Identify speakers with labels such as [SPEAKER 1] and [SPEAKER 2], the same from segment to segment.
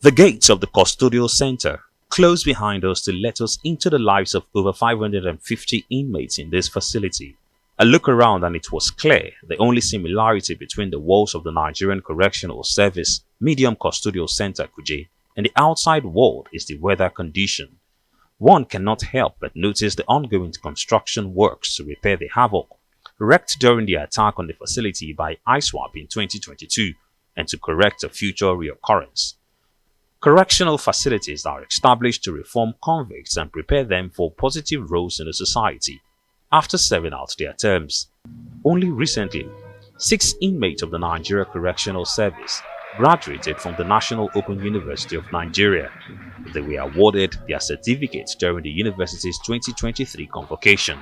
[SPEAKER 1] The gates of the custodial center close behind us to let us into the lives of over 550 inmates in this facility. I look around and it was clear the only similarity between the walls of the Nigerian Correctional Service Medium Custodial Center Kuje and the outside world is the weather condition. One cannot help but notice the ongoing construction works to repair the havoc wreaked during the attack on the facility by ISWAP in 2022 and to correct a future reoccurrence. Correctional facilities are established to reform convicts and prepare them for positive roles in the society after serving out their terms. Only recently, 6 inmates of the Nigeria Correctional Service graduated from the National Open University of Nigeria. They were awarded their certificates during the university's 2023 convocation.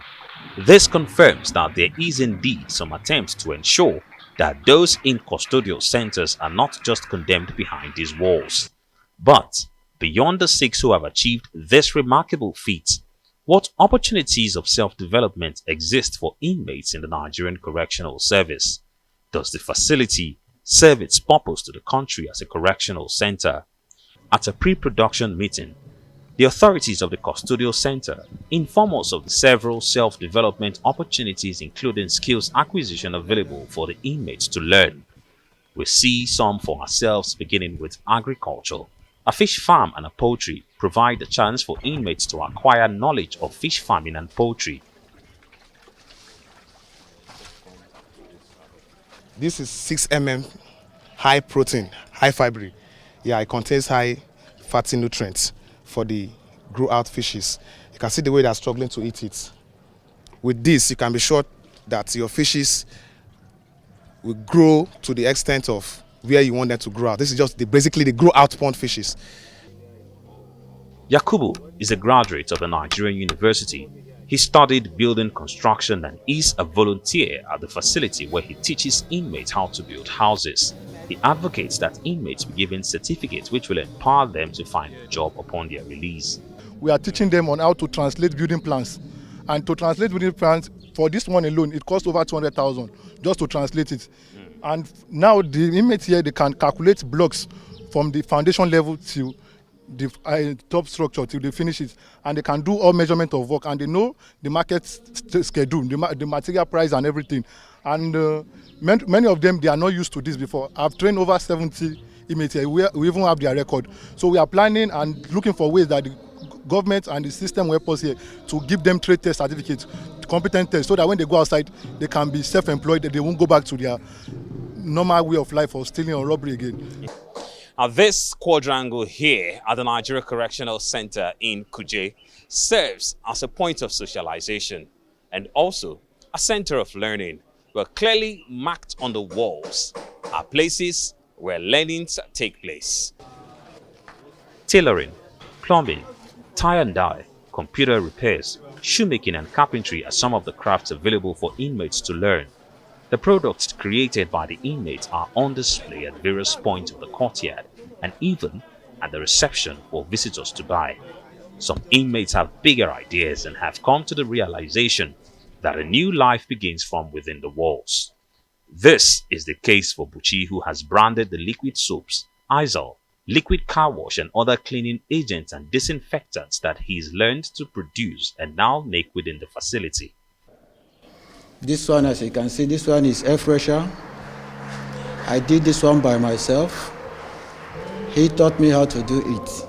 [SPEAKER 1] This confirms that there is indeed some attempt to ensure that those in custodial centers are not just condemned behind these walls. But beyond the 6 who have achieved this remarkable feat, what opportunities of self-development exist for inmates in the Nigerian Correctional Service? Does the facility serve its purpose to the country as a correctional center? At a pre-production meeting, the authorities of the custodial center inform us of the several self-development opportunities including skills acquisition available for the inmates to learn. We see some for ourselves beginning with agriculture. A fish farm and a poultry provide the chance for inmates to acquire knowledge of fish farming and poultry.
[SPEAKER 2] This is 6 high protein, high fiber. Yeah, it contains high fatty nutrients for the grow out fishes. You can see the way they're struggling to eat it. With this, you can be sure that your fishes will grow to the extent of where you want them to grow out. This is just basically the grow out pond fishes.
[SPEAKER 1] Yakubu is a graduate of a Nigerian university. He studied building construction and is a volunteer at the facility where he teaches inmates how to build houses. He advocates that inmates be given certificates which will empower them to find a job upon their release.
[SPEAKER 3] We are teaching them on how to translate building plans. And to translate building plans, for this one alone, it costs over 200,000 just to translate it. And now the inmates here, they can calculate blocks from the foundation level to the top structure till they finish it, and they can do all measurement of work, and they know the market schedule, the material price and everything. And many of them, they are not used to this before. I've trained over 70 inmates here. We even have their record. So we are planning and looking for ways that the government and the system will help us here to give them trade test certificates, competent tests, so that when they go outside, they can be self-employed, they won't go back to their normal way of life of stealing or robbery again.
[SPEAKER 1] Now, this quadrangle here at the Nigeria Correctional Center in Kuje serves as a point of socialization and also a center of learning, where clearly marked on the walls are places where learnings take place. Tailoring, plumbing, tie and dye, computer repairs, shoemaking and carpentry are some of the crafts available for inmates to learn. The products created by the inmates are on display at various points of the courtyard and even at the reception for visitors to buy. Some inmates have bigger ideas and have come to the realization that a new life begins from within the walls. This is the case for Buchi, who has branded the liquid soaps, Izal, liquid car wash and other cleaning agents and disinfectants that he's learned to produce and now make within the facility.
[SPEAKER 4] This one, as you can see, this one is air fresher. I did this one by myself. He taught me how to do it.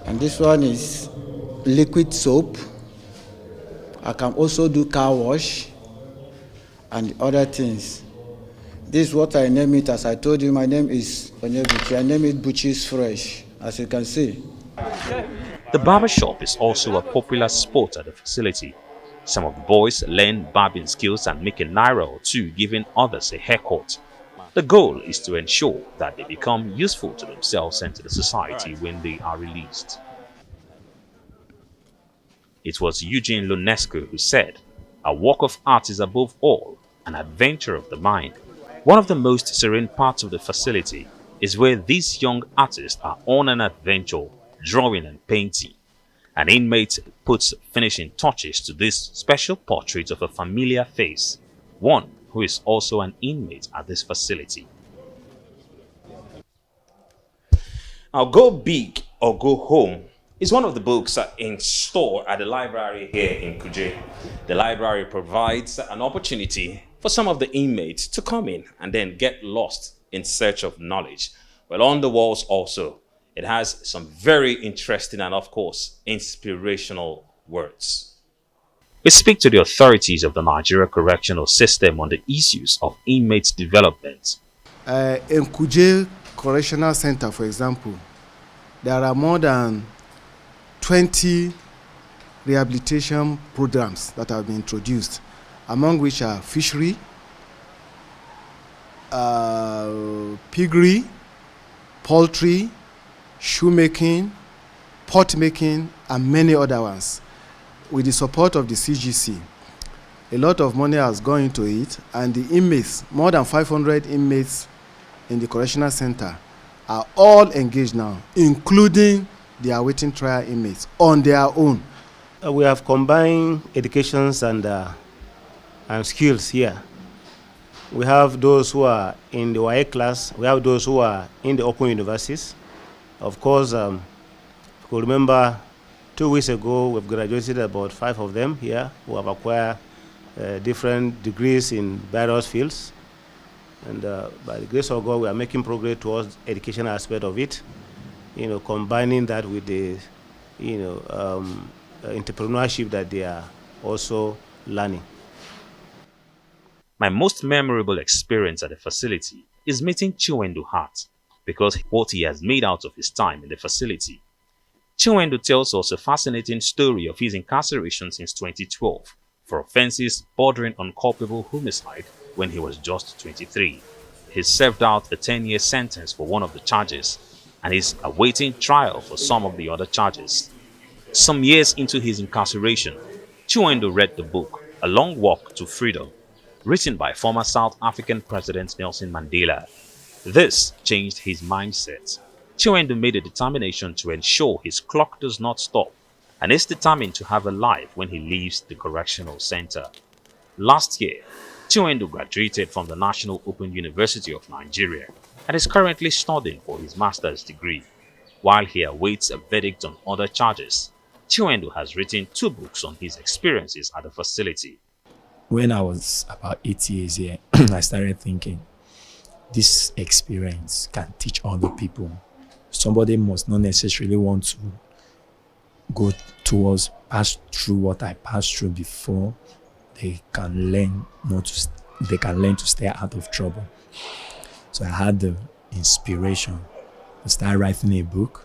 [SPEAKER 4] And this one is liquid soap. I can also do car wash and other things. This is what I name it. As I told you, my name is Onyebuchi. I name it Buchi's Fresh, as you can see.
[SPEAKER 1] The barber shop is also a popular spot at the facility. Some of the boys learn barbing skills and make a naira or two, giving others a haircut. The goal is to ensure that they become useful to themselves and to the society when they are released. It was Eugene Ionesco who said, "A work of art is above all an adventure of the mind." One of the most serene parts of the facility is where these young artists are on an adventure, drawing and painting. An inmate puts finishing touches to this special portrait of a familiar face, one who is also an inmate at this facility. Now, Go Big or Go Home is one of the books in store at the library here in Kuje. The library provides an opportunity for some of the inmates to come in and then get lost in search of knowledge. Well, on the walls also, it has some very interesting and, of course, inspirational words. We speak to the authorities of the Nigeria correctional system on the issues of inmates' development.
[SPEAKER 2] In Kuje Correctional Center, for example, there are more than 20 rehabilitation programs that have been introduced, among which are fishery, piggery, poultry, shoemaking, pot making, and many other ones. With the support of the CGC, a lot of money has gone into it, and the inmates, more than 500 inmates in the correctional center, are all engaged now, including the awaiting trial inmates, on their own.
[SPEAKER 5] We have combined educations and skills here. We have those who are in the YA class, we have those who are in the open universities. Of course, if you remember, 2 weeks ago, we've graduated about 5 of them here who have acquired different degrees in various fields. And by the grace of God, we are making progress towards education aspect of it, combining that with the, entrepreneurship that they are also learning.
[SPEAKER 1] My most memorable experience at the facility is meeting Chiwendu Hart because what he has made out of his time in the facility. Chiwendu tells us a fascinating story of his incarceration since 2012 for offenses bordering on culpable homicide when he was just 23. He served out a 10-year sentence for one of the charges and is awaiting trial for some of the other charges. Some years into his incarceration, Chiwendu read the book A Long Walk to Freedom, written by former South African President Nelson Mandela. This changed his mindset. Chiwendu made a determination to ensure his clock does not stop and is determined to have a life when he leaves the correctional center. Last year, Chiwendu graduated from the National Open University of Nigeria and is currently studying for his master's degree. While he awaits a verdict on other charges, Chiwendu has written 2 books on his experiences at the facility.
[SPEAKER 6] When I was about 8 years here, I started thinking, this experience can teach other people. Somebody must not necessarily want to pass through what I passed through before they can learn to stay out of trouble. So I had the inspiration to start writing a book.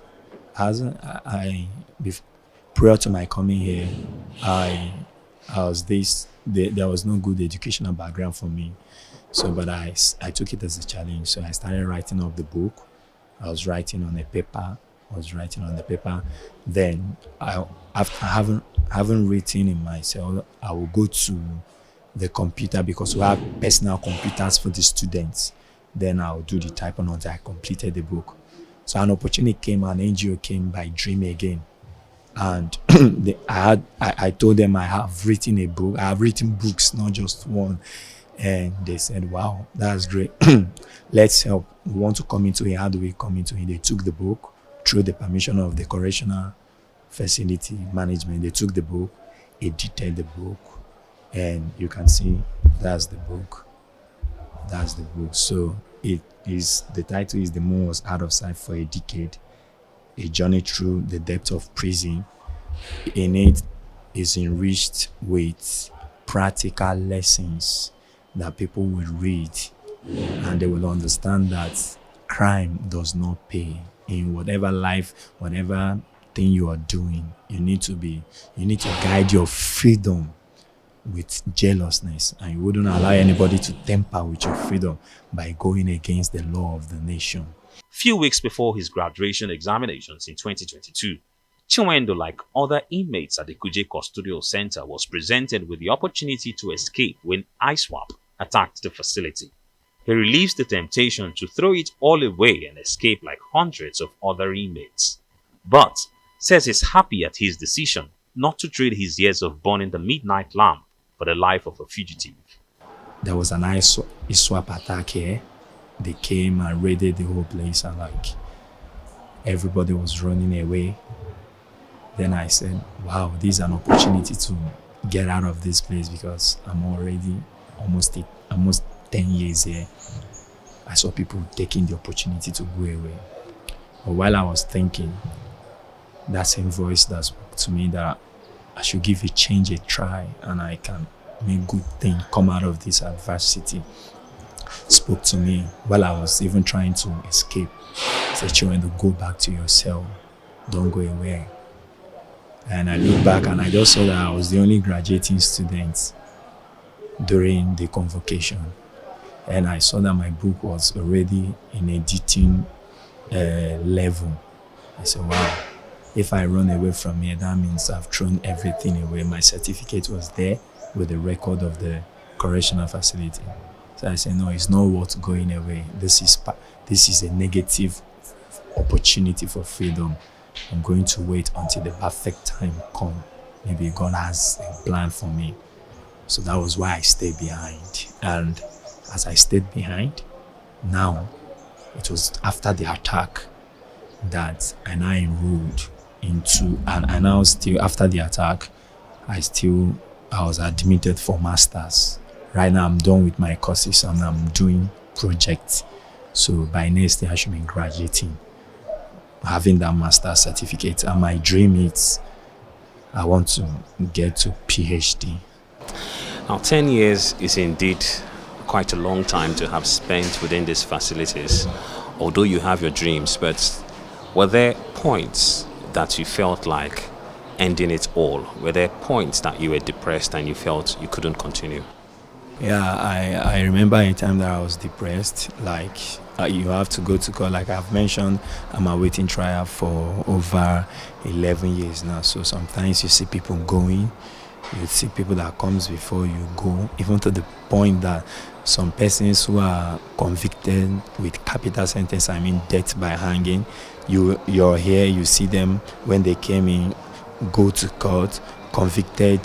[SPEAKER 6] Prior to my coming here, there was no good educational background for me. But I took it as a challenge. So I started writing up the book. I was writing on a paper. Then after having written in myself, I will go to the computer because we have personal computers for the students. Then I'll do the typing until I completed the book. So an opportunity came, an NGO came by Dream Again. And I told them I have written a book. I have written books, not just one. And they said, wow, that's great. Let's help. We want to come into it. How do we come into it? They took the book through the permission of the correctional facility management. They took the book, edited the book, and you can see that's the book. So the title is The Moon Was Out of Sight for a Decade, a journey through the depth of prison. In it is enriched with practical lessons that people will read and they will understand that crime does not pay. In whatever life, whatever thing you are doing, you need to guide your freedom with jealousness, and you wouldn't allow anybody to tamper with your freedom by going against the law of the nation.
[SPEAKER 1] Few weeks before his graduation examinations in 2022, Chiwendu, like other inmates at the Kuje Custodial Center, was presented with the opportunity to escape when ISWAP attacked the facility. He relieves the temptation to throw it all away and escape like hundreds of other inmates, but says he's happy at his decision not to trade his years of burning the midnight lamp for the life of a fugitive.
[SPEAKER 6] There was an ISWAP attack here. They came and raided the whole place, and everybody was running away. Then I said, wow, this is an opportunity to get out of this place because I'm already almost 10 years here. I saw people taking the opportunity to go away. But while I was thinking, that same voice that spoke to me that I should give a change a try and I can make good thing come out of this adversity spoke to me while I was even trying to escape. Said, "Children, go back to your cell. Don't go away." And I looked back and I just saw that I was the only graduating student during the convocation. And I saw that my book was already in editing level. I said, wow, if I run away from here, that means I've thrown everything away. My certificate was there with the record of the correctional facility. So I said, no, it's not worth going away. This is a negative opportunity for freedom. I'm going to wait until the perfect time come. Maybe God has a plan for me. So that was why I stayed behind. And as I stayed behind, now it was after the attack that I now enrolled into, and I now still, after the attack, I was admitted for masters. Right now I'm done with my courses and I'm doing projects. So by next year I should be graduating, having that master's certificate. And my dream is I want to get to PhD.
[SPEAKER 1] Now, 10 years is indeed quite a long time to have spent within these facilities, although you have your dreams. But were there points that you felt like ending it all? Were there points that you were depressed and you felt you couldn't continue?
[SPEAKER 6] Yeah, I remember a time that I was depressed. Like, you have to go to court. Like I've mentioned, I'm awaiting trial for over 11 years now. So sometimes you see people going, you see people that comes before you go, even to the point that some persons who are convicted with capital sentence, I mean death by hanging, you're here, you see them when they came in, go to court, convicted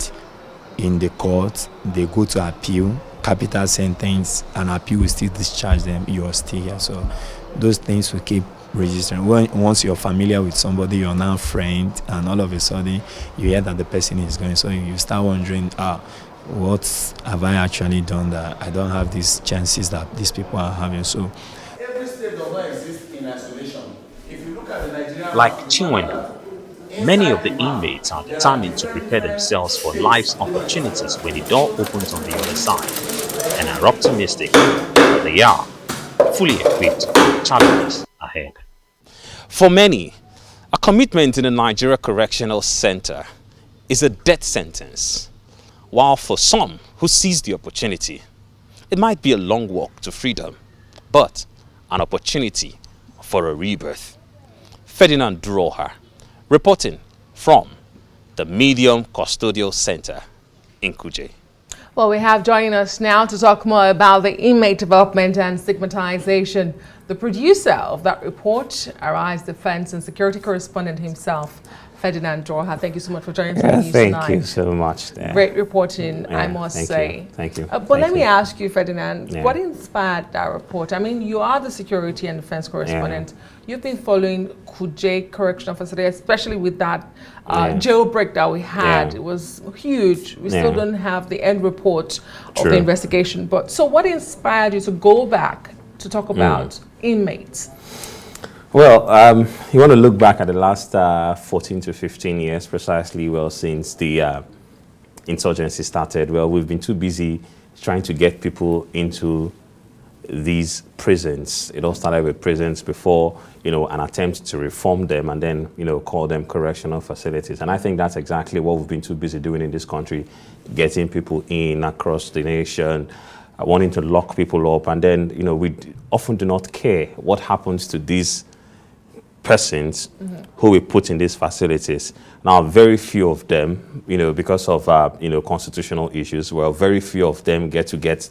[SPEAKER 6] in the court, they go to appeal, capital sentence, and appeal will still discharge them, you're still here. So those things will keep registering. Once you're familiar with somebody, you're now friend, and all of a sudden you hear that the person is going, so you start wondering, what have I actually done that I don't have these chances that these people are having? So
[SPEAKER 7] every state does not exist in isolation. If you look at the Nigerian,
[SPEAKER 1] like Chinwendu, many of the inmates are determined to prepare themselves for life's opportunities when the door opens on the other side, and are optimistic that they are fully equipped for the challenges ahead. For many, a commitment in the Nigeria Correctional Center is a death sentence, while for some who seize the opportunity, it might be a long walk to freedom, but an opportunity for a rebirth. Ferdinand Duruoha, reporting from the Medium Custodial Center in Kuje.
[SPEAKER 8] Well, we have joining us now to talk more about the inmate development and stigmatization. The producer of that report, Arise Defense and Security Correspondent himself, Ferdinand Duruoha. Thank you so much for joining us on the news tonight.
[SPEAKER 1] Thank you so much.
[SPEAKER 8] Great reporting, I must say.
[SPEAKER 1] Thank you.
[SPEAKER 8] But let me ask you, Ferdinand, what inspired that report? I mean, you are the security and defense correspondent. You've been following Kuje Correctional Facility, especially with that jailbreak that we had. It was huge. We still don't have the end report of the investigation. But so what inspired you to go back to talk about inmates?
[SPEAKER 1] Well, you want to look back at the last 14 to 15 years, precisely, well, since the insurgency started. Well, we've been too busy trying to get people into these prisons. It all started with prisons before, an attempt to reform them and then, call them correctional facilities. And I think that's exactly what we've been too busy doing in this country, getting people in across the nation, wanting to lock people up. And then, we often do not care what happens to these persons who we put in these facilities. Now, very few of them, because of, constitutional issues, well, very few of them get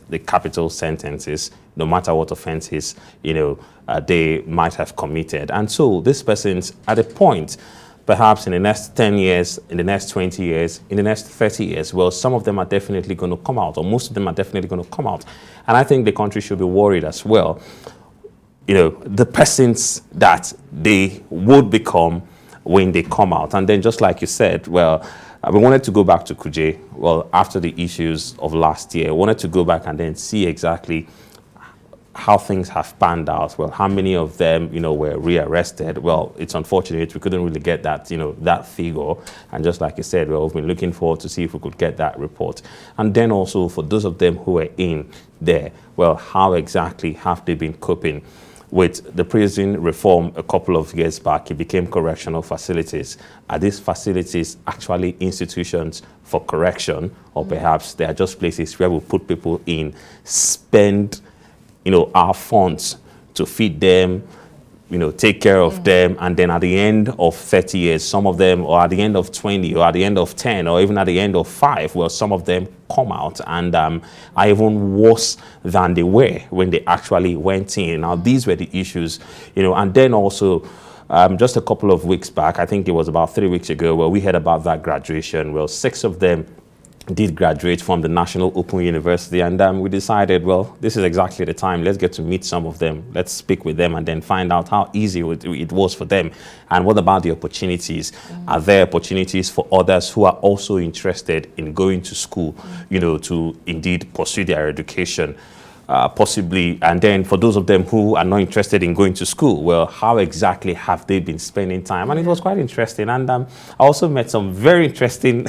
[SPEAKER 1] the capital sentences, no matter what offenses, they might have committed. And so these persons, at a point, perhaps in the next 10 years, in the next 20 years, in the next 30 years, well, some of them are definitely going to come out, or most of them are definitely going to come out. And I think the country should be worried as well. the persons that they would become when they come out. And then just like you said, well, we wanted to go back to Kuje, well, after the issues of last year, we wanted to go back and then see exactly how things have panned out. Well, how many of them, were rearrested? Well, it's unfortunate we couldn't really get that, that figure. And just like you said, well, we've been looking forward to see if we could get that report. And then also for those of them who were in there, well, how exactly have they been coping? With the prison reform a couple of years back, it became correctional facilities. Are these facilities actually institutions for correction, or perhaps they are just places where we put people in, spend, our funds to feed them, take care of them, and then at the end of 30 years, some of them, or at the end of 20, or at the end of 10, or even at the end of 5, well, some of them come out and are even worse than they were when they actually went in. Now, these were the issues, and then also just a couple of weeks back, I think it was about 3 weeks ago, where we heard about that graduation. Well, 6 of them did graduate from the National Open University, and we decided, well, this is exactly the time. Let's get to meet some of them. Let's speak with them and then find out how easy it was for them. And what about the opportunities? Are there opportunities for others who are also interested in going to school, to indeed pursue their education? Possibly, and then for those of them who are not interested in going to school, well, how exactly have they been spending time? And it was quite interesting, and I also met some very interesting,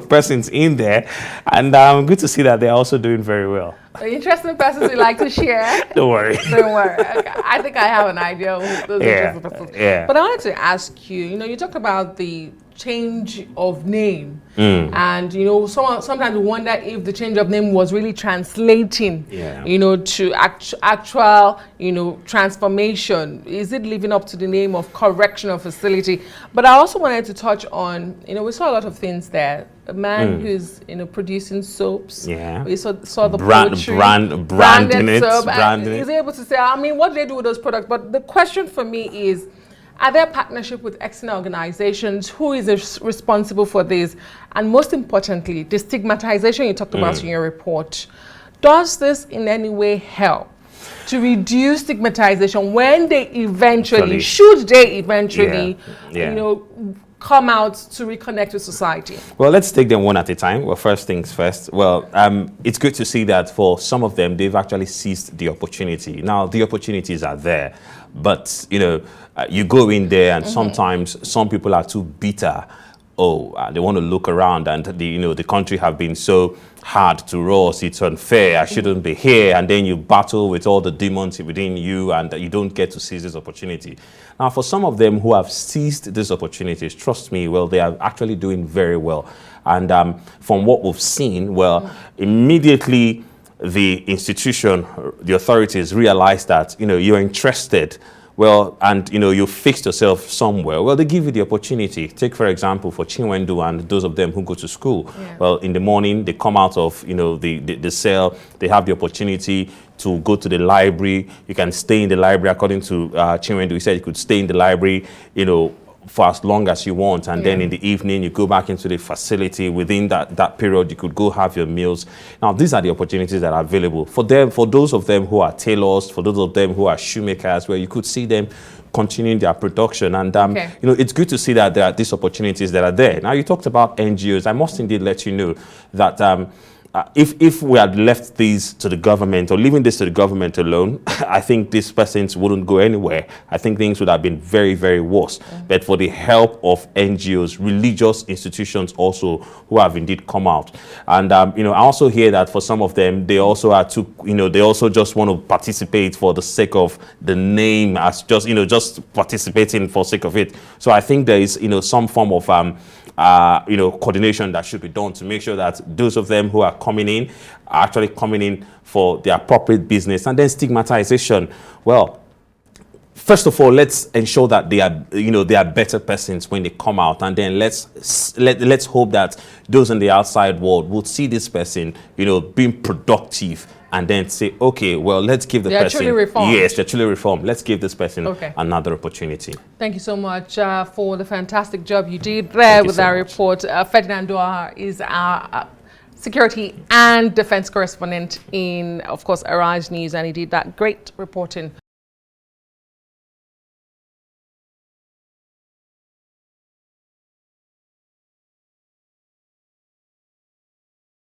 [SPEAKER 1] persons in there, and good to see that they're also doing very well.
[SPEAKER 8] Interesting persons you like to share?
[SPEAKER 1] Don't worry.
[SPEAKER 8] Don't worry. Okay. I think I have an idea of those interesting persons.
[SPEAKER 1] Yeah.
[SPEAKER 8] But I wanted to ask you, you talked about the change of name, and sometimes we wonder if the change of name was really translating to actual transformation. Is it living up to the name of correctional facility? But I also wanted to touch on, we saw a lot of things there. A man who's producing soaps.
[SPEAKER 1] Yeah.
[SPEAKER 8] We saw the poetry,
[SPEAKER 1] branding it,
[SPEAKER 8] soap,
[SPEAKER 1] branding
[SPEAKER 8] and he's
[SPEAKER 1] it.
[SPEAKER 8] able to say, what do they do with those products? But the question for me is, are there partnership with external organizations? Who is responsible for this? And most importantly, the stigmatization you talked about in your report. Does this in any way help to reduce stigmatization when they eventually, come out to reconnect with society?
[SPEAKER 1] Well, let's take them one at a time. Well, first things first. Well, it's good to see that for some of them, they've actually seized the opportunity. Now, the opportunities are there, but, you go in there and sometimes some people are too bitter. They want to look around, and the country have been so hard to us. It's unfair. I shouldn't be here. And then you battle with all the demons within you, and you don't get to seize this opportunity. Now, for some of them who have seized these opportunities, trust me, well, they are actually doing very well. And from what we've seen, well, immediately the institution, the authorities realize that, you're interested. Well, and you fixed yourself somewhere. Well, they give you the opportunity. Take, for example, for Chinwendu and those of them who go to school. Yeah. Well, in the morning, they come out of, the cell. They have the opportunity to go to the library. You can stay in the library. According to Chinwendu, he said you could stay in the library, for as long as you want, and then in the evening you go back into the facility. Within that period, you could go have your meals. Now, these are the opportunities that are available for them, for those of them who are tailors, for those of them who are shoemakers, where you could see them continuing their production. And it's good to see that there are these opportunities that are there. Now, you talked about NGOs. I must indeed let you know that if we had left these to the government, or leaving this to the government alone, I think these persons wouldn't go anywhere. I think things would have been very, very worse. But for the help of NGOs, religious institutions also, who have indeed come out. And, I also hear that for some of them, they also are they also just want to participate for the sake of the name, as just participating for sake of it. So I think there is, some form of, coordination that should be done to make sure that those of them who are coming in are actually coming in for the appropriate business. And then stigmatization. Well, first of all, let's ensure that they are better persons when they come out, and then let's hope that those in the outside world would see this person, being productive, and then say, okay, well, let's give the person.
[SPEAKER 8] Truly reformed.
[SPEAKER 1] Yes, they're truly reformed. Let's give this person another opportunity.
[SPEAKER 8] Thank you so much for the fantastic job you did there with our report. Ferdinand Duruoha is our security and defense correspondent in, of course, Arise News, and he did that great reporting